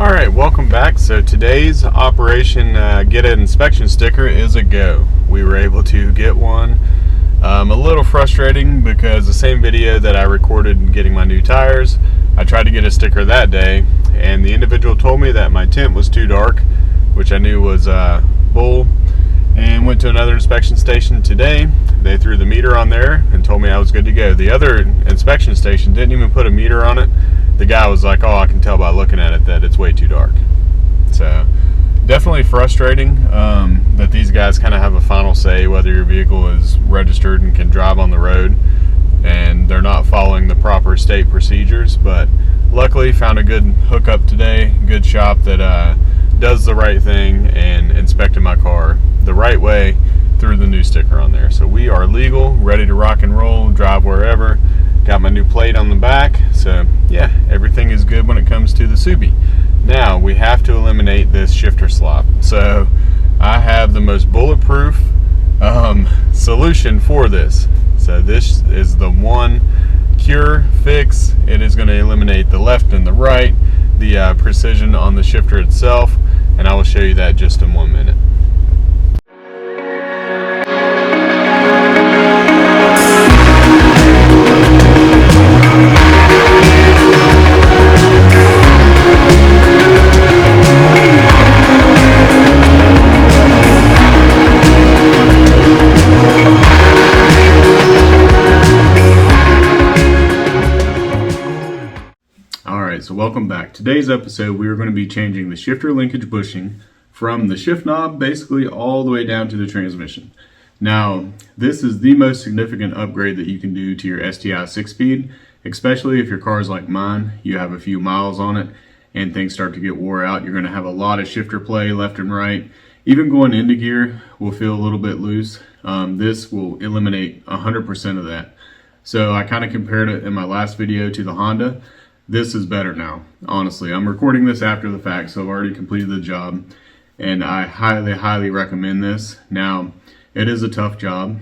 Alright, welcome back. So today's operation get an inspection sticker is a go. We were able to get one. A little frustrating because the same video that I recorded getting my new tires, I tried to get a sticker that day and the individual told me that my tint was too dark, which I knew was bull, and went to another inspection station today. They threw the meter on there and told me I was good to go. The other inspection station didn't even put a meter on it. The guy was like, oh, I can tell by looking at it that it's way too dark. So definitely frustrating that these guys kind of have a final say whether your vehicle is registered and can drive on the road, and they're not following the proper state procedures. But luckily found a good hookup today, good shop that does the right thing and inspected my car the right way, threw the new sticker on there. So we are legal, ready to rock and roll, drive wherever. Got my new plate on the back, so yeah, everything is good when it comes to the Subi. Now we have to eliminate this shifter slop. So I have the most bulletproof solution for this. So this is the one cure fix. It is going to eliminate the left and the right, the precision on the shifter itself, and I will show you that just in 1 minute. So welcome back. Today's episode we are going to be changing the shifter linkage bushing from the shift knob basically all the way down to the transmission. Now this is the most significant upgrade that you can do to your STI 6-speed, especially if your car is like mine. You have a few miles on it and things start to get wore out. You're going to have a lot of shifter play left and right. Even going into gear will feel a little bit loose. This will eliminate 100% of that. So I kind of compared it in my last video to the Honda. This is better now, honestly. I'm recording this after the fact, so I've already completed the job, and I highly recommend this. Now, it is a tough job.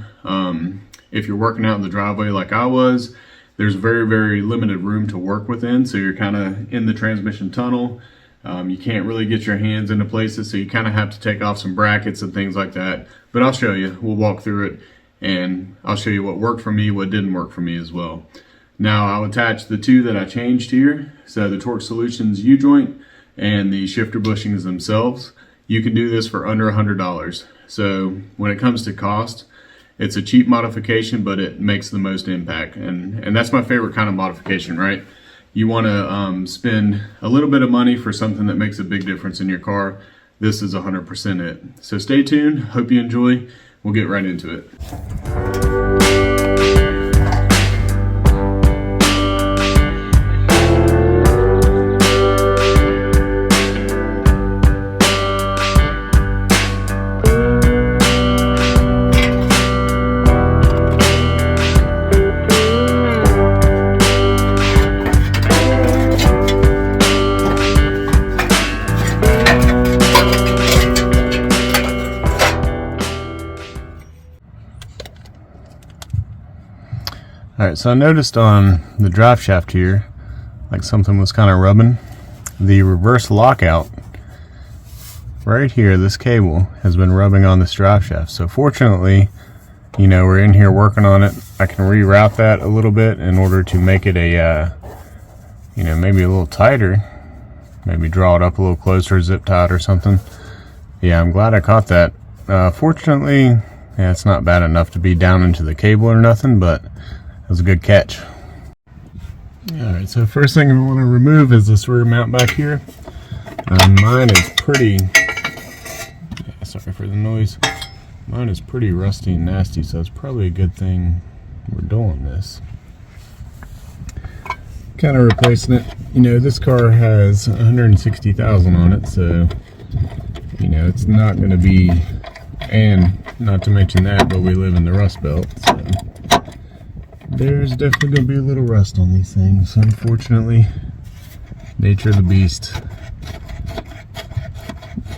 If you're working out in the driveway like I was, there's very limited room to work within, so you're kind of in the transmission tunnel. You can't really get your hands into places, so you kind of have to take off some brackets and things like that. But I'll show you. We'll walk through it, and I'll show you what worked for me, what didn't work for me as well. Now I'll attach the two that I changed here, so the Torque Solutions U-joint and the shifter bushings themselves. You can do this for under $100. So when it comes to cost, it's a cheap modification, but it makes the most impact. And that's my favorite kind of modification, right? You want to spend a little bit of money for something that makes a big difference in your car. This is 100% it. So stay tuned. Hope you enjoy. We'll get right into it. Alright, so I noticed on the drive shaft here, like something was kind of rubbing. The reverse lockout, right here, this cable has been rubbing on this drive shaft. So fortunately, you know, we're in here working on it. I can reroute that a little bit in order to make it a, you know, maybe a little tighter. Maybe draw it up a little closer, zip tie it or something. Yeah, I'm glad I caught that. Fortunately, yeah, it's not bad enough to be down into the cable or nothing, but that was a good catch. Alright, so first thing I want to remove is this rear mount back here. Mine is pretty, yeah, sorry for the noise. Mine is pretty rusty and nasty, so it's probably a good thing we're doing this. Kind of replacing it. You know, this car has 160,000 on it, so, you know, it's not going to be, and not to mention that, but we live in the Rust Belt, so there's definitely going to be a little rust on these things, unfortunately. Nature of the beast.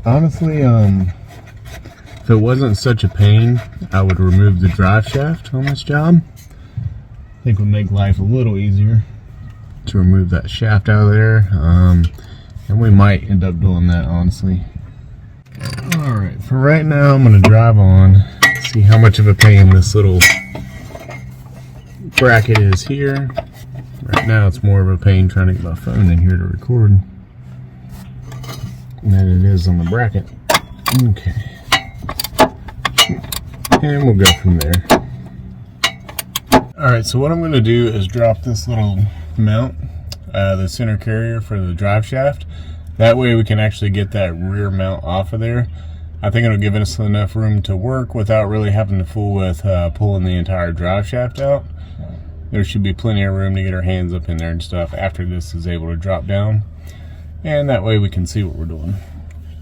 Honestly, if it wasn't such a pain, I would remove the drive shaft on this job. I think it would make life a little easier to remove that shaft out of there. And we might end up doing that, honestly. Alright, for right now I'm going to drive on, see how much of a pain this little bracket is here. Right now it's more of a pain trying to get my phone in here to record than it is on the bracket. Okay. And we'll go from there. Alright, so what I'm going to do is drop this little mount, the center carrier for the drive shaft. That way we can actually get that rear mount off of there. I think it'll give us enough room to work without really having to fool with pulling the entire drive shaft out. There should be plenty of room to get our hands up in there and stuff after this is able to drop down. And that way we can see what we're doing.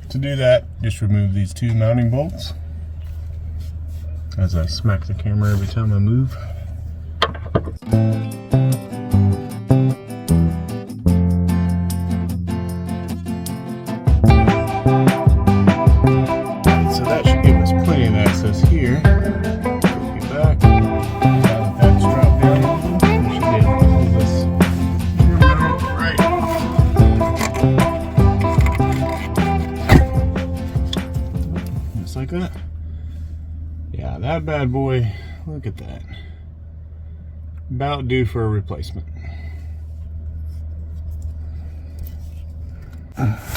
To do that, just remove these two mounting bolts. As I smack the camera every time I move. So that should give us plenty of access here. Get back. Now that that's dropped down a little, we should be able to hold this right. Just like that. Yeah, that bad boy, look at that. About due for a replacement.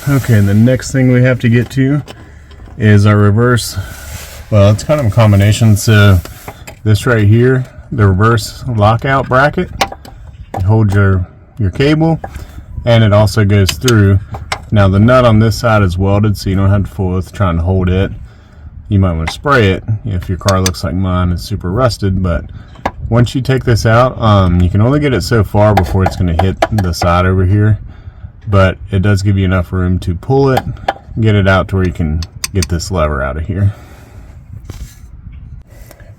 Okay, and the next thing we have to get to is our reverse. Well, it's kind of a combination. So this right here, the reverse lockout bracket, it holds your cable, and it also goes through. Now the nut on this side is welded, so you don't have to fool with trying to hold it. You might want to spray it if your car looks like mine, it's super rusted, but once you take this out, you can only get it so far before it's going to hit the side over here, but it does give you enough room to pull it, get it out to where you can get this lever out of here.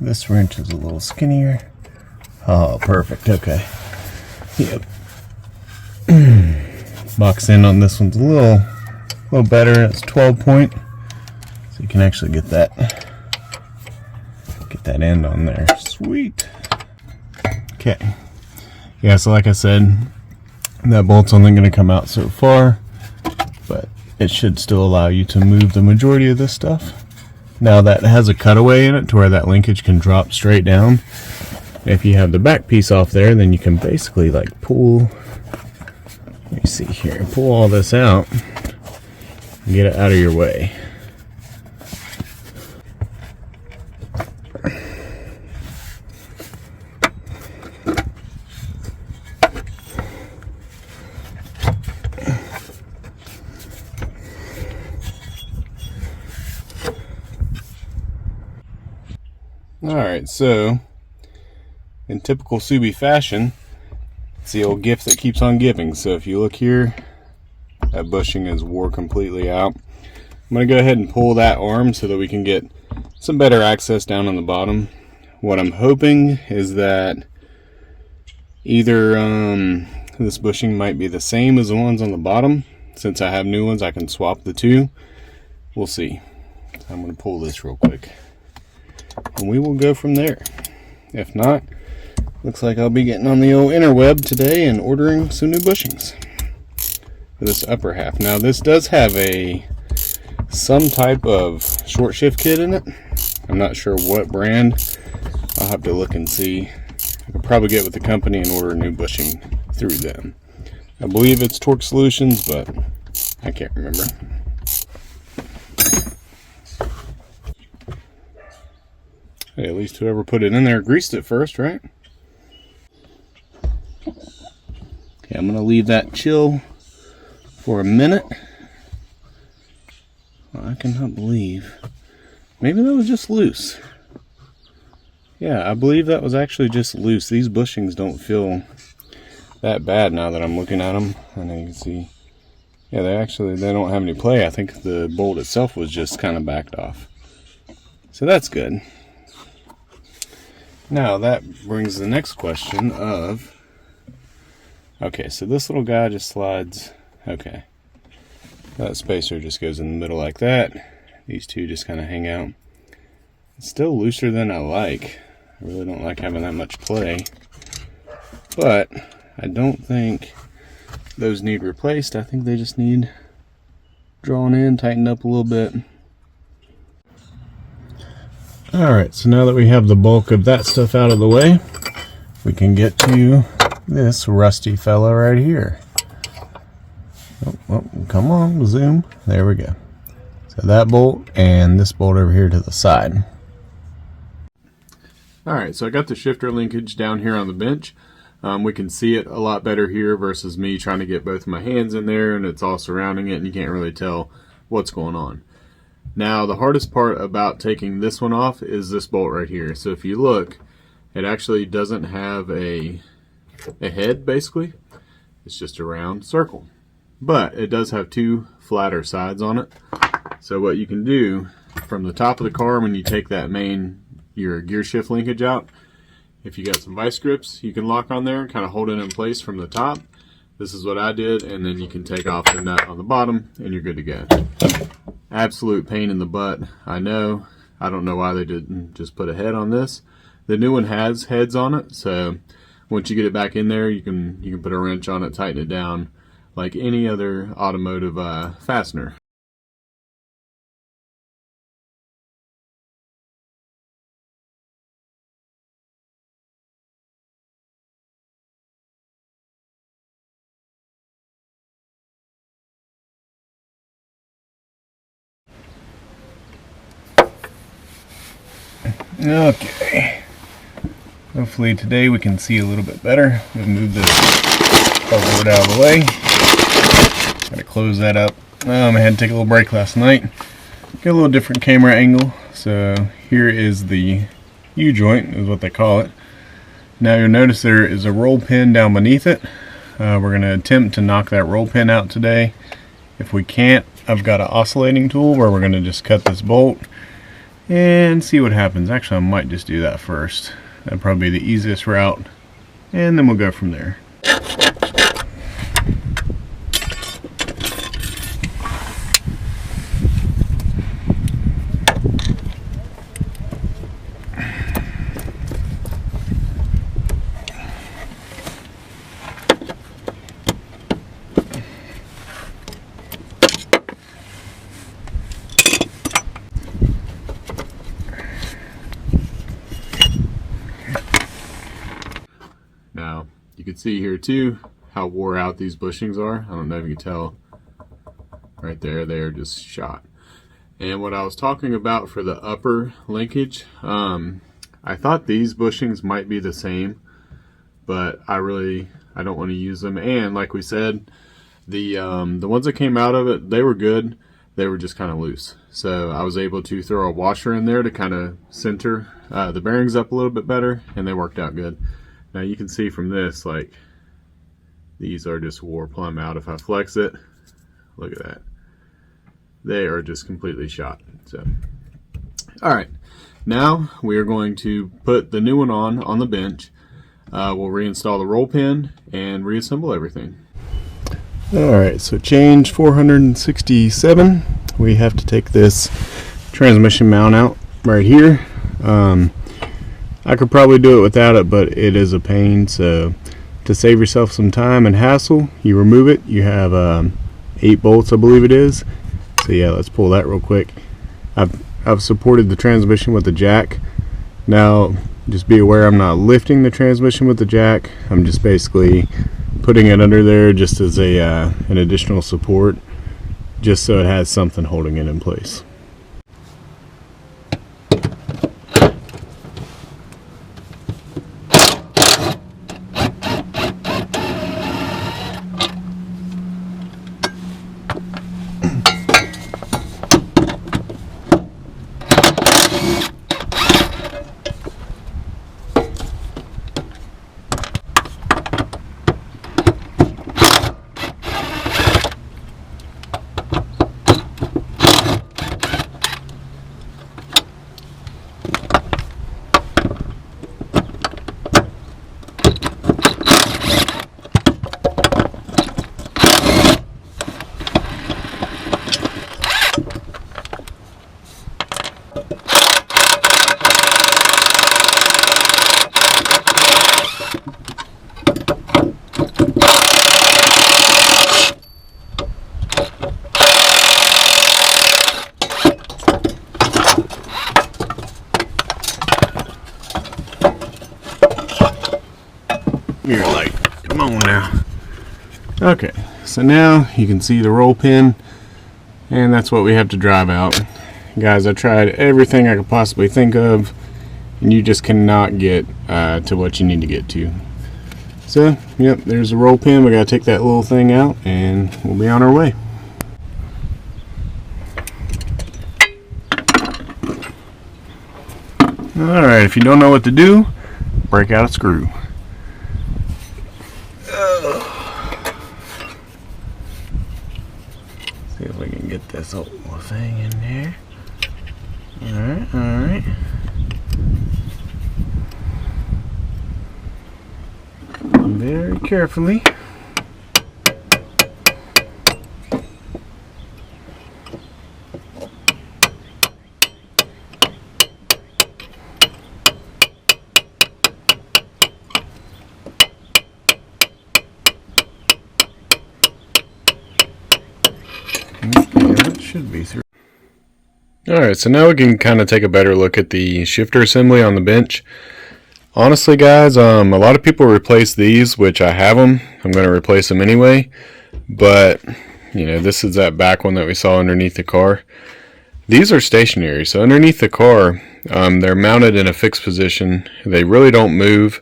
This wrench is a little skinnier. Oh, perfect. Okay. Yep. Box in on this one's a little better. It's 12 point. You can actually get that end on there. Sweet. Okay. Yeah, so like I said, that bolt's only going to come out so far, but it should still allow you to move the majority of this stuff. Now that has a cutaway in it to where that linkage can drop straight down. If you have the back piece off there, then you can basically like pull, let me see here, pull all this out and get it out of your way. Alright, so in typical Subi fashion, it's the old gift that keeps on giving. So if you look here, that bushing is wore completely out. I'm going to go ahead and pull that arm so that we can get some better access down on the bottom. What I'm hoping is that either this bushing might be the same as the ones on the bottom. Since I have new ones, I can swap the two. We'll see. I'm going to pull this real quick, and we will go from there. If not, looks like I'll be getting on the old interweb today and ordering some new bushings for this upper half. Now this does have some type of short shift kit in it. I'm not sure what brand. I'll have to look and see. I could probably get with the company and order a new bushing through them. I believe it's Torque Solutions, but I can't remember. Hey, at least whoever put it in there greased it first, right? Okay, I'm gonna leave that chill for a minute. Well, I cannot believe. Maybe that was just loose. Yeah, I believe that was actually just loose. These bushings don't feel that bad now that I'm looking at them. And you can see, yeah, they don't have any play. I think the bolt itself was just kind of backed off. So that's good. Now that brings the next question of, okay, so this little guy just slides, okay. That spacer just goes in the middle like that. These two just kind of hang out. It's still looser than I like. I really don't like having that much play. But I don't think those need replaced. I think they just need drawn in, tightened up a little bit. Alright, so now that we have the bulk of that stuff out of the way, we can get to this rusty fella right here. Oh, come on, zoom. There we go. So that bolt and this bolt over here to the side. Alright, so I got the shifter linkage down here on the bench. We can see it a lot better here versus me trying to get both of my hands in there and it's all surrounding it and you can't really tell what's going on. Now the hardest part about taking this one off is this bolt right here. So if you look, it actually doesn't have a head basically. It's just a round circle. But it does have two flatter sides on it. So what you can do from the top of the car when you take that your gear shift linkage out, if you got some vice grips you can lock on there and kind of hold it in place from the top. This is what I did, and then you can take off the nut on the bottom and you're good to go. Absolute pain in the butt, I know. I don't know why they didn't just put a head on this. The new one has heads on it, so once you get it back in there you can put a wrench on it, tighten it down like any other automotive fastener. Okay, hopefully today we can see a little bit better. We'll move this cover out of the way. Gotta close that up. I had to take a little break last night. Get a little different camera angle. So here is the U-joint, is what they call it. Now you'll notice there is a roll pin down beneath it. We're gonna attempt to knock that roll pin out today. If we can't, I've got an oscillating tool where we're gonna just cut this bolt and see what happens. Actually, I might just do that first. That'd probably be the easiest route, and then we'll go from there. Now, you can see here too how wore out these bushings are. I don't know if you can tell right there, they are just shot. And what I was talking about for the upper linkage, I thought these bushings might be the same, but I don't want to use them. And like we said, the ones that came out of it, they were good. They were just kind of loose. So I was able to throw a washer in there to kind of center the bearings up a little bit better, and they worked out good. Now you can see from this, like, these are just wore plumb out. If I flex it, look at that. They are just completely shot. So, all right, now we are going to put the new one on the bench. We'll reinstall the roll pin and reassemble everything. All right, so change 467. We have to take this transmission mount out right here. I could probably do it without it, but it is a pain. So to save yourself some time and hassle, you remove it. You have 8 bolts, I believe it is. So yeah, let's pull that real quick. I've supported the transmission with the jack. Now just be aware, I'm not lifting the transmission with the jack. I'm just basically putting it under there just as an additional support, just so it has something holding it in place. Okay, so now you can see the roll pin, and that's what we have to drive out. Guys, I tried everything I could possibly think of, and you just cannot get to what you need to get to. So, yep, there's the roll pin. We gotta take that little thing out, and we'll be on our way. Alright, if you don't know what to do, break out a screw. See if we can get this whole thing in there. Alright, alright. Very carefully. Should be through. Alright, so now we can kind of take a better look at the shifter assembly on the bench. Honestly, guys, a lot of people replace these, which I have them. I'm going to replace them anyway. But, you know, this is that back one that we saw underneath the car. These are stationary, so underneath the car, they're mounted in a fixed position. They really don't move.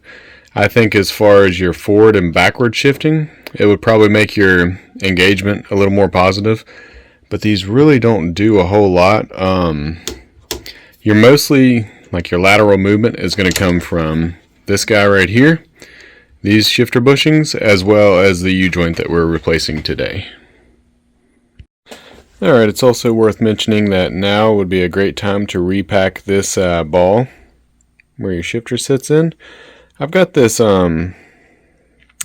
I think as far as your forward and backward shifting, it would probably make your engagement a little more positive. But these really don't do a whole lot. You're mostly, like, your lateral movement is going to come from this guy right here, these shifter bushings, as well as the U-joint that we're replacing today. Alright, it's also worth mentioning that now would be a great time to repack this ball where your shifter sits in. I've got this, I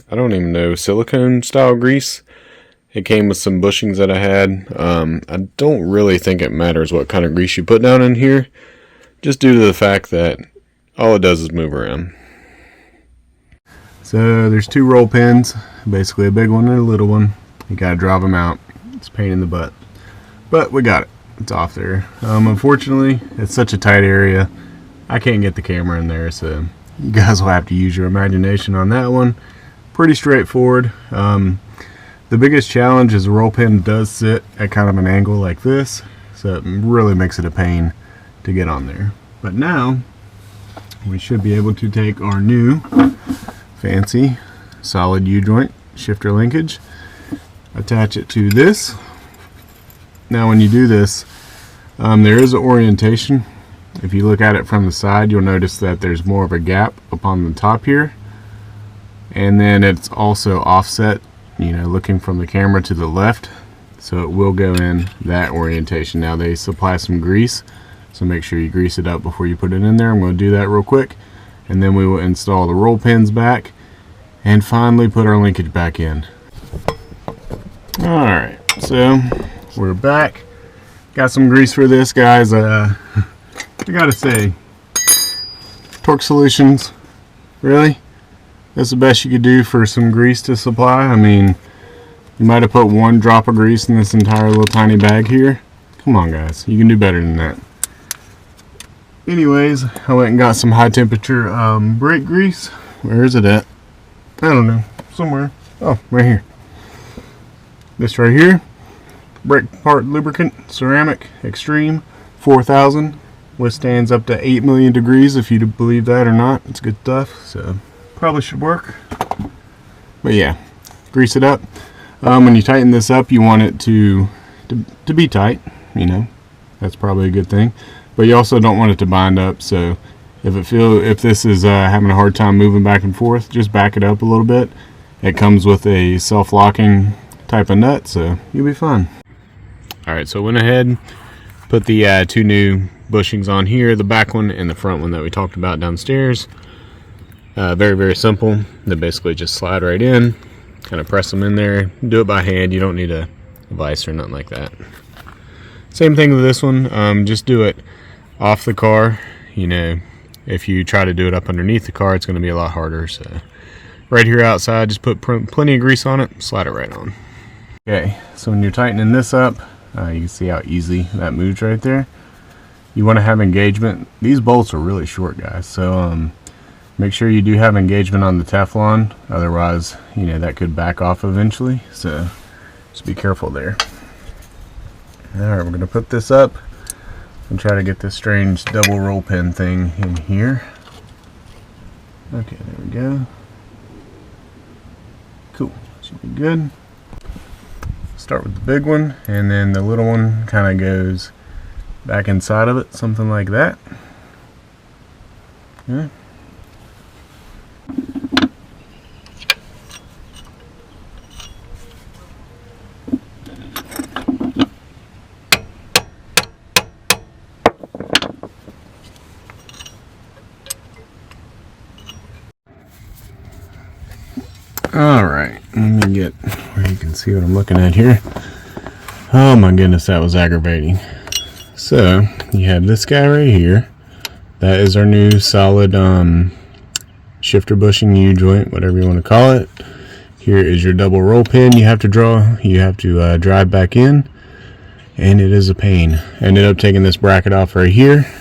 don't even know, silicone style grease. It came with some bushings that I had. I don't really think it matters what kind of grease you put down in here, just due to the fact that all it does is move around. So there's two roll pins, basically a big one and a little one. You gotta drive them out. It's a pain in the butt, but we got it. It's off there. Unfortunately, it's such a tight area, I can't get the camera in there, so you guys will have to use your imagination on that one. Pretty straightforward. The biggest challenge is the roll pin does sit at kind of an angle like this, so it really makes it a pain to get on there. But now we should be able to take our new fancy solid U-joint shifter linkage, attach it to this. Now when you do this, there is an orientation. If you look at it from the side, you'll notice that there's more of a gap upon the top here, and then it's also offset, you know, looking from the camera to the left, so it will go in that orientation. Now they supply some grease, so make sure you grease it up before you put it in there. I'm going to do that real quick, and then we will install the roll pins back and finally put our linkage back in. Alright, so we're back. Got some grease for this, guys. I gotta say, Torque Solutions, really? That's the best you could do for some grease to supply? I mean, you might have put one drop of grease in this entire little tiny bag here. Come on, guys, you can do better than that. Anyways, I went and got some high temperature brake grease. Where is it at? I don't know, somewhere. Oh, right here. This right here, brake part lubricant, ceramic, extreme, 4000. Withstands up to 8 million degrees, if you believe that or not. It's good stuff, so probably should work. But yeah, grease it up. When you tighten this up, you want it to be tight, you know, that's probably a good thing. But you also don't want it to bind up, so if this is having a hard time moving back and forth, just back it up a little bit. It comes with a self-locking type of nut, so you'll be fine. Alright, so I went ahead, put the two new bushings on here, the back one and the front one that we talked about downstairs. Very, very simple. They basically just slide right in, kind of press them in there. Do it by hand. You don't need a vise or nothing like that. Same thing with this one. Just do it off the car. You know, if you try to do it up underneath the car, it's going to be a lot harder. So right here outside, just put plenty of grease on it, slide it right on. Okay, so when you're tightening this up, you can see how easy that moves right there. You want to have engagement. These bolts are really short, guys, so Make sure you do have engagement on the Teflon, otherwise, you know, that could back off eventually, so just be careful there. Alright, we're going to put this up and try to get this strange double roll pin thing in here. Okay, there we go. Cool, should be good. Start with the big one, and then the little one kind of goes back inside of it, something like that. Yeah. Alright, let me get where you can see what I'm looking at here. Oh my goodness, that was aggravating. So, you have this guy right here. That is our new solid shifter bushing U-joint, whatever you want to call it. Here is your double roll pin you have to drive back in. And it is a pain. I ended up taking this bracket off right here.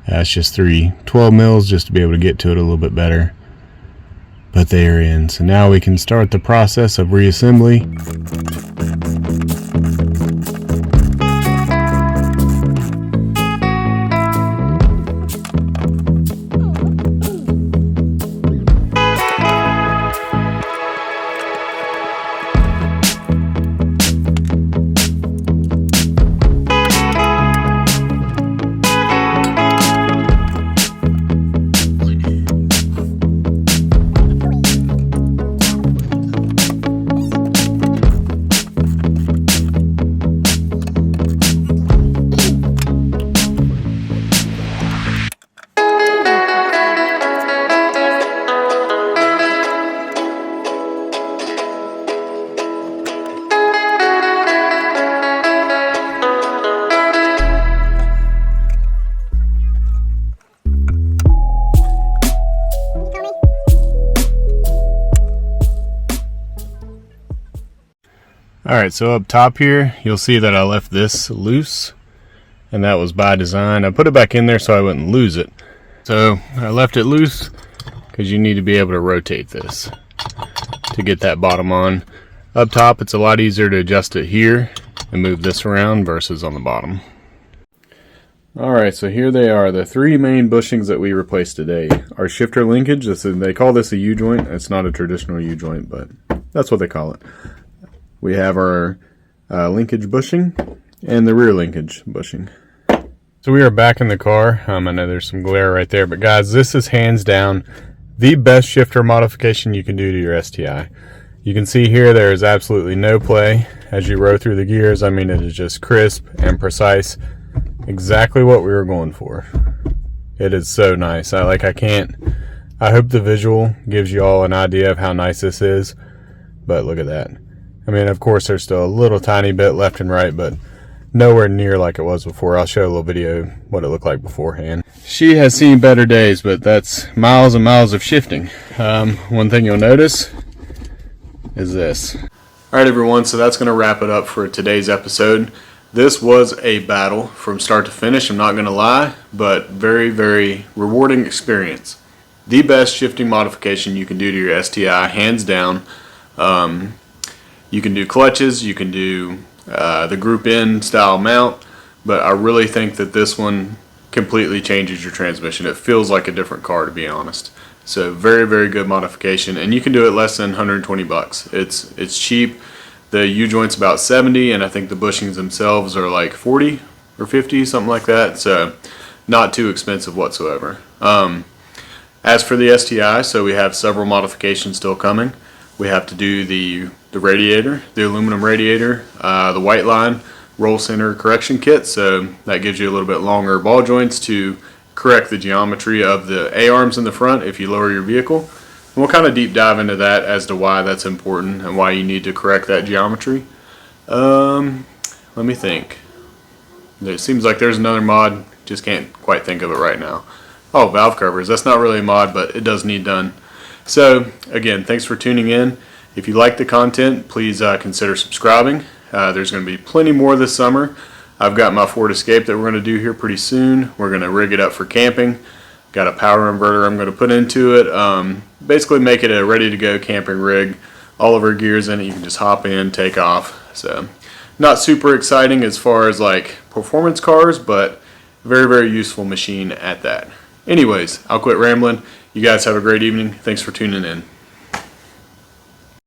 That's just 12 mils just to be able to get to it a little bit better. But they are in. So now we can start the process of reassembly. Alright, so up top here, you'll see that I left this loose, and that was by design. I put it back in there so I wouldn't lose it. So I left it loose because you need to be able to rotate this to get that bottom on. Up top, it's a lot easier to adjust it here and move this around versus on the bottom. Alright, so here they are, the three main bushings that we replaced today. Our shifter linkage, they call this a U-joint. It's not a traditional U-joint, but that's what they call it. We have our linkage bushing and the rear linkage bushing. So we are back in the car. I know there's some glare right there, but guys, this is hands down the best shifter modification you can do to your STI. You can see here there is absolutely no play as you row through the gears. I mean, it is just crisp and precise. Exactly what we were going for. It is so nice. I hope the visual gives you all an idea of how nice this is, but look at that. I mean, of course, there's still a little tiny bit left and right, but nowhere near like it was before. I'll show a little video what it looked like beforehand. She has seen better days, but that's miles and miles of shifting. One thing you'll notice is this. Alright everyone, so that's going to wrap it up for today's episode. This was a battle from start to finish, I'm not going to lie, but very, very rewarding experience. The best shifting modification you can do to your STI, hands down. You can do clutches, you can do the group in style mount, but I really think that this one completely changes your transmission. It feels like a different car, to be honest. So very, very good modification, and you can do it less than 120 bucks. It's cheap. The U-joint's about 70, and I think the bushings themselves are like 40 or 50, something like that. So not too expensive whatsoever. As for the STI, so we have several modifications still coming. We have to do the radiator, the aluminum radiator, the white line roll center correction kit, so that gives you a little bit longer ball joints to correct the geometry of the A-arms in the front if you lower your vehicle. And we'll kind of deep dive into that as to why that's important and why you need to correct that geometry. Let me think. It seems like there's another mod, just can't quite think of it right now. Oh, valve covers. That's not really a mod, but it does need done. So, again, thanks for tuning in. If you like the content, please consider subscribing. There's going to be plenty more this summer. I've got my Ford Escape that we're going to do here pretty soon. We're going to rig it up for camping. Got a power inverter I'm going to put into it. Basically make it a ready to go camping rig. All of our gears in it, you can just hop in, take off. So not super exciting as far as like performance cars, but very, very useful machine at that. Anyways, I'll quit rambling. You guys have a great evening. Thanks for tuning in.